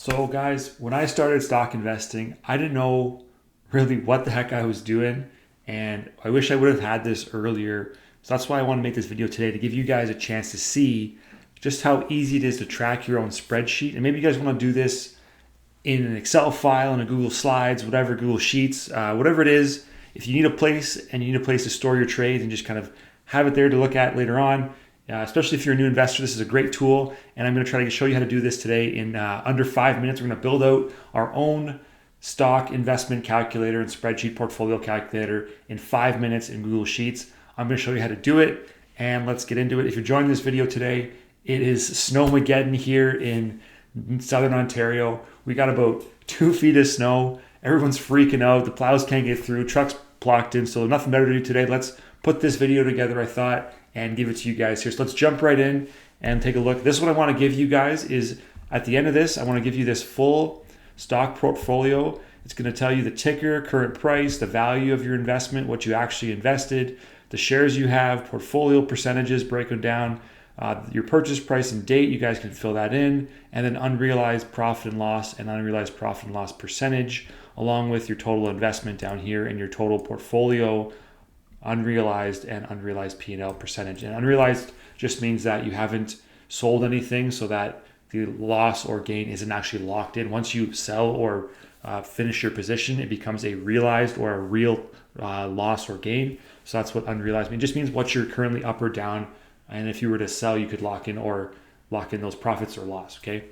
So guys, when I started stock investing, I didn't know really what the heck I was doing, and I wish I would have had this earlier. So that's why I want to make this video today, to give you guys a chance to see just how easy it is to track your own spreadsheet. And maybe you guys want to do this in an Excel file, in a Google Slides, whatever, Google Sheets, whatever it is. If you need a place to store your trades and just kind of have it there to look at later on, especially if you're a new investor, this is a great tool. And I'm going to try to show you how to do this today in under 5 minutes. We're going to build out our own stock investment calculator and spreadsheet portfolio calculator in 5 minutes in Google Sheets. I'm going to show you how to do it, and let's get into it. If you're joining this video today, it is Snowmageddon here in Southern Ontario. We got about 2 feet of snow. Everyone's freaking out. The plows can't get through. Trucks blocked in. So nothing better to do today. Let's put this video together, I thought, and give it to you guys here. So let's jump right in and take a look. This is what I want to give you guys is at the end of this, I want to give you this full stock portfolio. It's going to tell you the ticker, current price, the value of your investment, what you actually invested, the shares you have, portfolio percentages, breaking down your purchase price and date. You guys can fill that in, and then unrealized profit and loss and unrealized profit and loss percentage, along with your total investment down here and your total portfolio unrealized and unrealized P&L percentage. And unrealized just means that you haven't sold anything, so that the loss or gain isn't actually locked in. Once you sell or finish your position, it becomes a realized or a real loss or gain. So that's what unrealized means. It just means what you're currently up or down. And if you were to sell, you could lock in those profits or loss. Okay.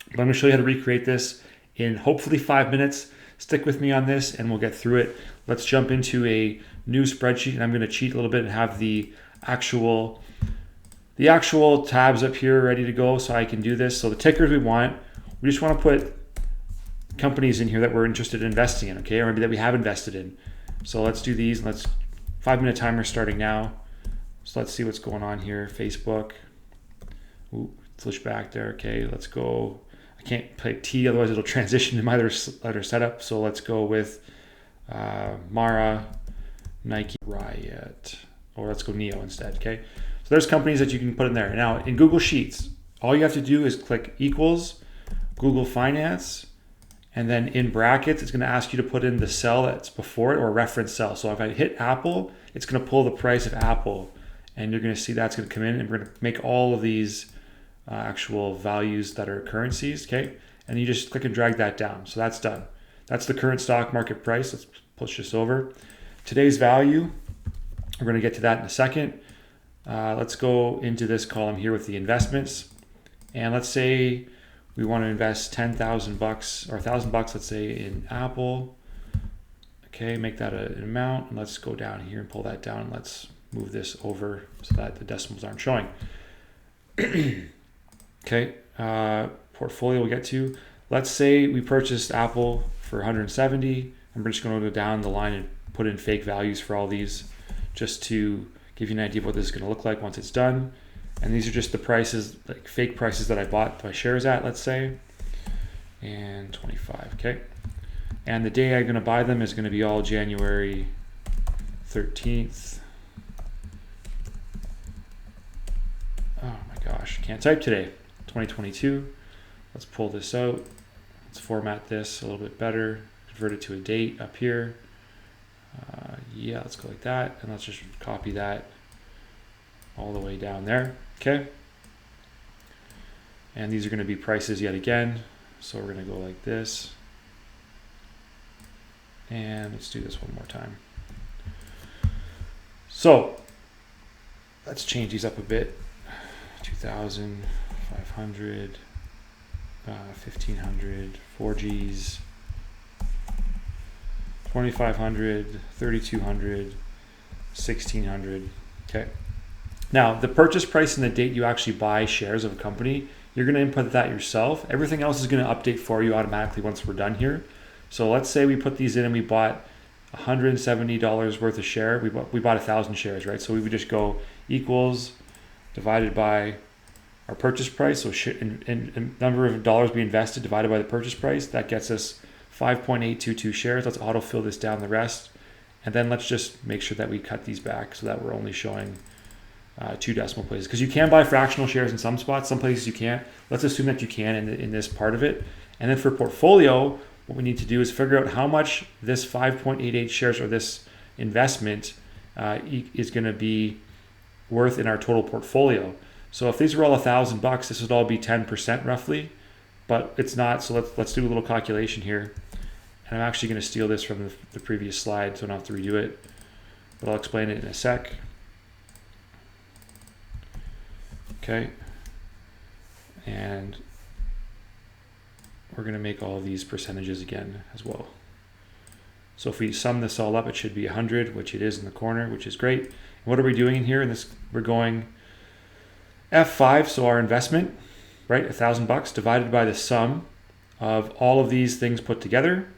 But I'm going to show you how to recreate this in hopefully 5 minutes. Stick with me on this and we'll get through it. Let's jump into a new spreadsheet, and I'm going to cheat a little bit and have the actual tabs up here ready to go so I can do this. So the tickers we just want to put companies in here that we're interested in investing in, okay, or maybe that we have invested in. So let's do these. Let's 5-minute timer starting now. So let's see what's going on here. Facebook. Ooh, switch back there. Okay, let's go. I can't play T, otherwise it'll transition to my other setup. So let's go with Mara, Nike, Riot, or let's go Neo instead. Okay, so there's companies that you can put in there. Now in Google Sheets, all you have to do is click equals Google Finance, and then in brackets it's going to ask you to put in the cell that's before it or reference cell. So if I hit Apple, it's going to pull the price of Apple, and you're going to see that's going to come in, and we're going to make all of these actual values that are currencies. Okay, and you just click and drag that down. So that's done. That's the current stock market price. Let's push this over. Today's value, we're going to get to that in a second. Let's go into this column here with the investments, and let's say we want to invest $10,000 or $1,000, let's say, in Apple. Okay, make that an amount, and let's go down here and pull that down. Let's move this over so that the decimals aren't showing. Okay, portfolio we'll get to. Let's say we purchased Apple for 170, and we're just going to go down the line and put in fake values for all these, just to give you an idea of what this is going to look like once it's done. And these are just the prices, like fake prices that I bought my shares at, let's say, and 25. Okay, and the day I'm going to buy them is going to be all January 13th. Oh my gosh, can't type today. 2022. Let's pull this out. Let's format this a little bit better. Convert it to a date up here. Yeah, let's go like that, and let's just copy that all the way down there. Okay, and these are going to be prices yet again, so we're going to go like this, and let's do this one more time. So let's change these up a bit. 2,500, 1,500, 4Gs, 2,500, 3,200, 1,600. Okay. Now, the purchase price and the date you actually buy shares of a company, you're going to input that yourself. Everything else is going to update for you automatically once we're done here. So let's say we put these in and we bought $170 worth of share. We bought 1,000 shares, right? So we would just go equals divided by our purchase price. So in number of dollars we invested divided by the purchase price, that gets us 5.822 shares. Let's autofill this down the rest. And then let's just make sure that we cut these back so that we're only showing 2 decimal places, because you can buy fractional shares in some spots, some places you can't. Let's assume that you can in this part of it, And then for portfolio, what we need to do is figure out how much this 5.88 shares or this investment is going to be worth in our total portfolio. So if these were all $1,000, this would all be 10% roughly, but it's not. So let's do a little calculation here. And I'm actually going to steal this from the previous slide, so I don't have to redo it, but I'll explain it in a sec. Okay. And we're going to make all of these percentages again as well. So if we sum this all up, it should be 100, which it is in the corner, which is great. And what are we doing in here? In this, we're going F5, so our investment, right? $1,000 divided by the sum of all of these things put together.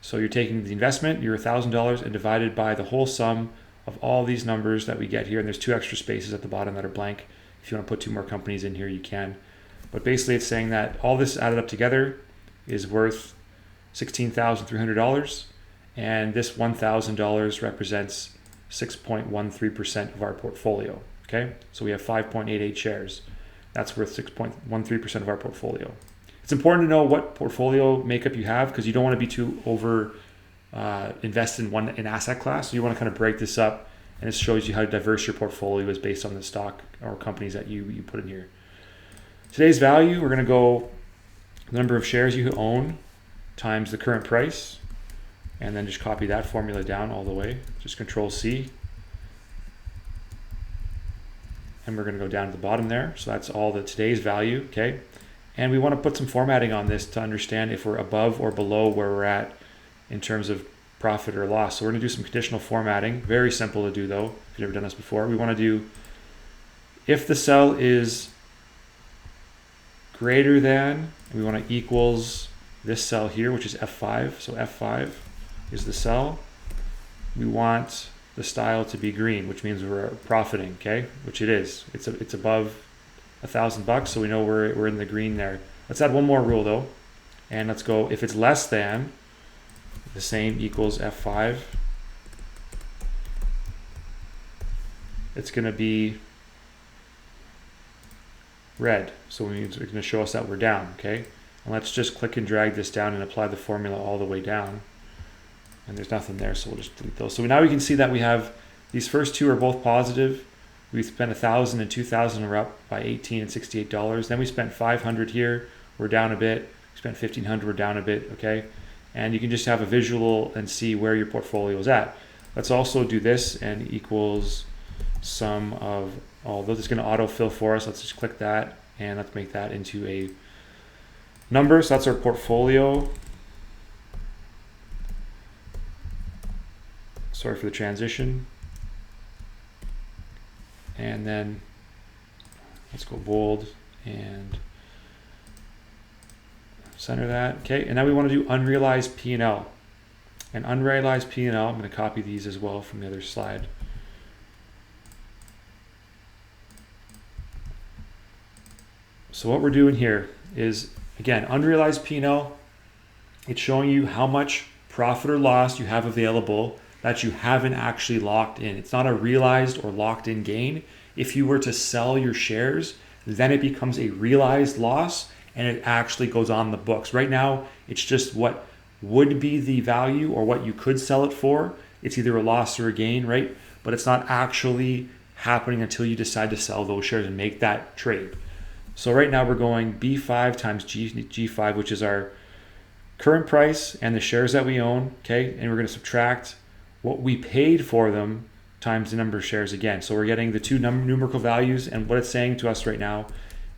So you're taking the investment, your $1,000, and divided by the whole sum of all these numbers that we get here. And there's 2 extra spaces at the bottom that are blank. If you want to put 2 more companies in here, you can. But basically it's saying that all this added up together is worth $16,300. And this $1,000 represents 6.13% of our portfolio. Okay, so we have 5.88 shares. That's worth 6.13% of our portfolio. It's important to know what portfolio makeup you have because you don't want to be too over invested in one asset class. So you want to kind of break this up, and it shows you how diverse your portfolio is based on the stock or companies that you put in here. Today's value, we're going to go the number of shares you own times the current price, and then just copy that formula down all the way. Just Control C. And we're going to go down to the bottom there. So that's all the today's value, okay? And we want to put some formatting on this to understand if we're above or below where we're at in terms of profit or loss. So we're going to do some conditional formatting. Very simple to do though, if you've never done this before. We want to do if the cell is greater than, and we want to equals this cell here, which is F5. So F5 is the cell. We want the style to be green, which means we're profiting, okay? Which it is. It's above $1,000, so we know we're in the green there. Let's add one more rule though, and let's go if it's less than the same equals F5. It's going to be red, so it's going to show us that we're down, okay? And let's just click and drag this down and apply the formula all the way down. And there's nothing there, so we'll just delete those. So now we can see that we have these first 2 are both positive. We spent $1,000 and $2,000, we're up by $18 and $68. Then we spent $500 here, we're down a bit. We spent $1,500, we're down a bit, okay? And you can just have a visual and see where your portfolio is at. Let's also do this and equals sum of all those. It's going to autofill for us. Let's just click that and let's make that into a number. So that's our portfolio. Sorry for the transition. And then let's go bold and center that. Okay, and now we want to do unrealized P&L. And unrealized P&L, I'm going to copy these as well from the other slide. So what we're doing here is, again, unrealized P&L, it's showing you how much profit or loss you have available that you haven't actually locked in. It's not a realized or locked in gain. If you were to sell your shares, then it becomes a realized loss and it actually goes on the books. Right now, it's just what would be the value or what you could sell it for. It's either a loss or a gain, right? But it's not actually happening until you decide to sell those shares and make that trade. So right now we're going B5 times G5, which is our current price and the shares that we own, okay? And we're going to subtract what we paid for them times the number of shares again. So we're getting the 2 numerical values, and what it's saying to us right now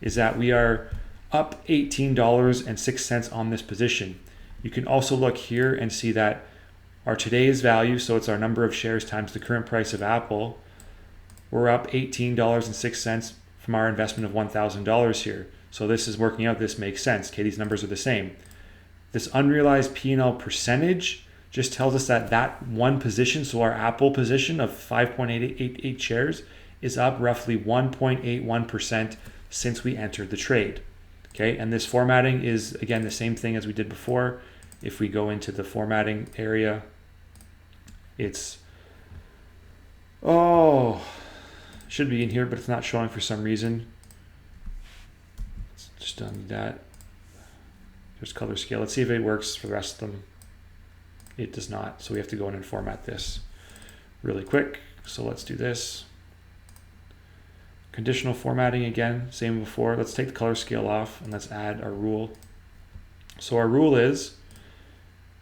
is that we are up $18.06 on this position. You can also look here and see that our today's value, so it's our number of shares times the current price of Apple, we're up $18.06 from our investment of $1,000 here. So this is working out, this makes sense. Okay, these numbers are the same. This unrealized P&L percentage just tells us that that one position, so our Apple position of 5.88 shares, is up roughly 1.81% since we entered the trade. Okay, and this formatting is, again, the same thing as we did before. If we go into the formatting area, it's, should be in here, but it's not showing for some reason. Let's just undo that. There's color scale. Let's see if it works for the rest of them. It does not. So we have to go in and format this really quick. So let's do this. Conditional formatting again, same before. Let's take the color scale off and let's add our rule. So our rule is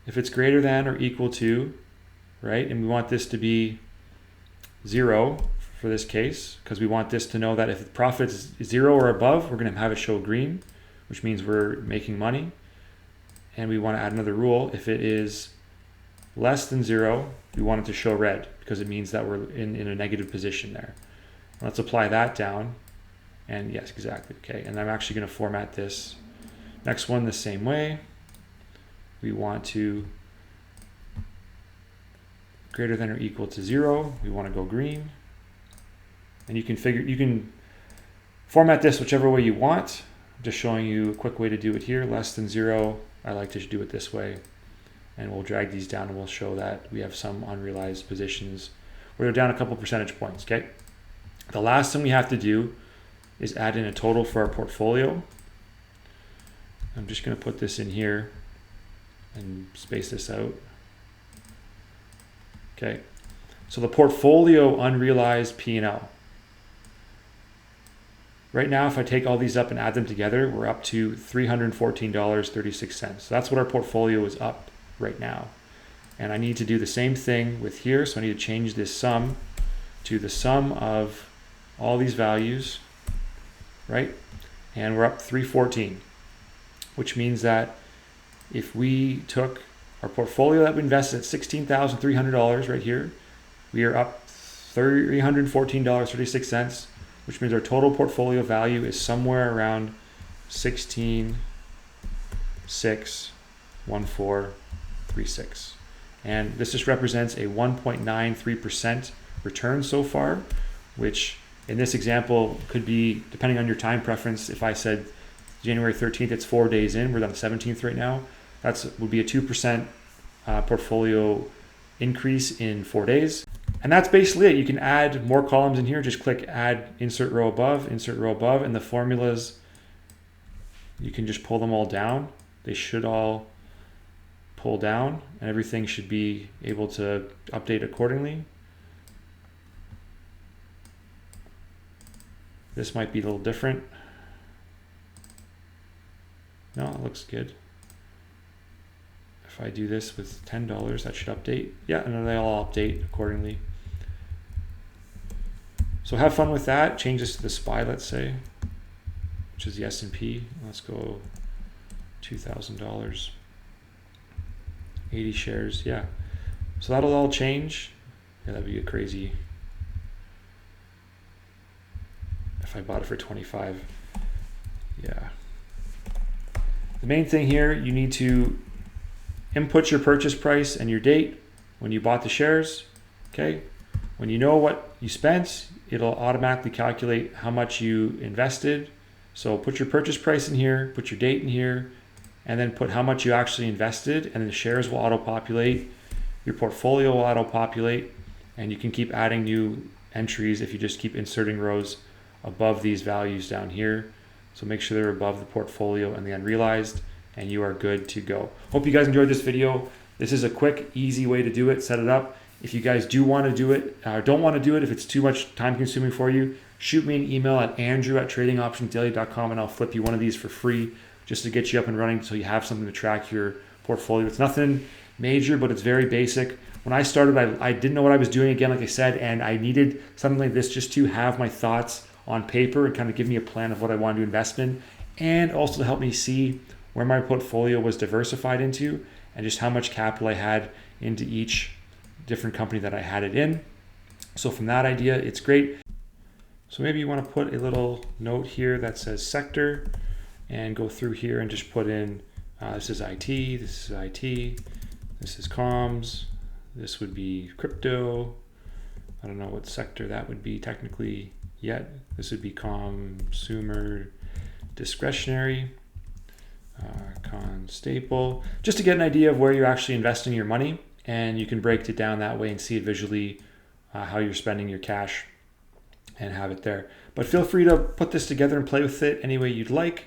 if it's greater than or equal to, right? And we want this to be 0 for this case, because we want this to know that if the profit is 0 or above, we're going to have it show green, which means we're making money. And we want to add another rule. If it is less than 0, we want it to show red, because it means that we're in a negative position there. Let's apply that down. And yes, exactly. Okay. And I'm actually going to format this next one the same way. We want to greater than or equal to 0. We want to go green. And you can format this whichever way you want. I'm just showing you a quick way to do it here. Less than 0. I like to do it this way. And we'll drag these down and we'll show that we have some unrealized positions where they're down a couple percentage points. Okay. The last thing we have to do is add in a total for our portfolio. I'm just going to put this in here and space this out. Okay, so the portfolio unrealized P&L. Right now, if I take all these up and add them together, we're up to $314.36. So that's what our portfolio is up right now. And I need to do the same thing with here. So I need to change this sum to the sum of all these values, right? And we're up 314, which means that if we took our portfolio that we invested at $16,300 right here, we are up $314.36, which means our total portfolio value is somewhere around 16,61436. And this just represents a 1.93% return so far, which in this example could be, depending on your time preference, if I said January 13th, it's 4 days in, we're on the 17th right now, would be a 2% portfolio increase in 4 days. And that's basically it. You can add more columns in here. Just click add insert row above, and the formulas, you can just pull them all down. They should all pull down and everything should be able to update accordingly. This might be a little different. No, it looks good. If I do this with $10, that should update. Yeah, and then they all update accordingly. So have fun with that. Change this to the SPY, let's say, which is the S&P. Let's go $2,000. 80 shares, yeah. So that'll all change. Yeah, that'd be a crazy. If I bought it for 25, yeah. The main thing here, you need to input your purchase price and your date when you bought the shares, okay? When you know what you spent, it'll automatically calculate how much you invested. So put your purchase price in here, put your date in here, and then put how much you actually invested, and the shares will auto-populate, your portfolio will auto-populate, and you can keep adding new entries if you just keep inserting rows above these values down here. So make sure they're above the portfolio and the unrealized, and you are good to go. Hope you guys enjoyed this video. This is a quick, easy way to do it. Set it up. If you guys do want to do it, or don't want to do it, if it's too much time consuming for you, shoot me an email at andrew@tradingoptionsdaily.com and I'll flip you one of these for free just to get you up and running so you have something to track your portfolio. It's nothing major, but it's very basic. When I started, I didn't know what I was doing, again, like I said, and I needed something like this just to have my thoughts on paper and kind of give me a plan of what I wanted to invest in, and also to help me see where my portfolio was diversified into and just how much capital I had into each different company that I had it in. So from that idea, it's great. So maybe you want to put a little note here that says sector and go through here and just put in, this is IT, this is IT, this is comms, this would be crypto. I don't know what sector that would be technically yet. This would be consumer discretionary, staple, just to get an idea of where you're actually investing your money, and you can break it down that way and see it visually, how you're spending your cash and have it there. But feel free to put this together and play with it any way you'd like.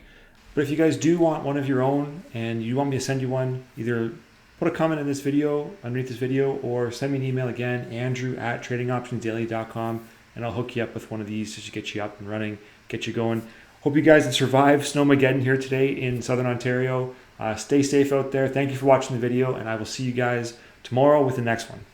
But if you guys do want one of your own and you want me to send you one, either put a comment in this video, underneath this video, or send me an email again, andrew@tradingoptionsdaily.com, and I'll hook you up with one of these just to get you up and running, get you going. Hope you guys have survived Snowmageddon here today in Southern Ontario. Stay safe out there. Thank you for watching the video, and I will see you guys tomorrow with the next one.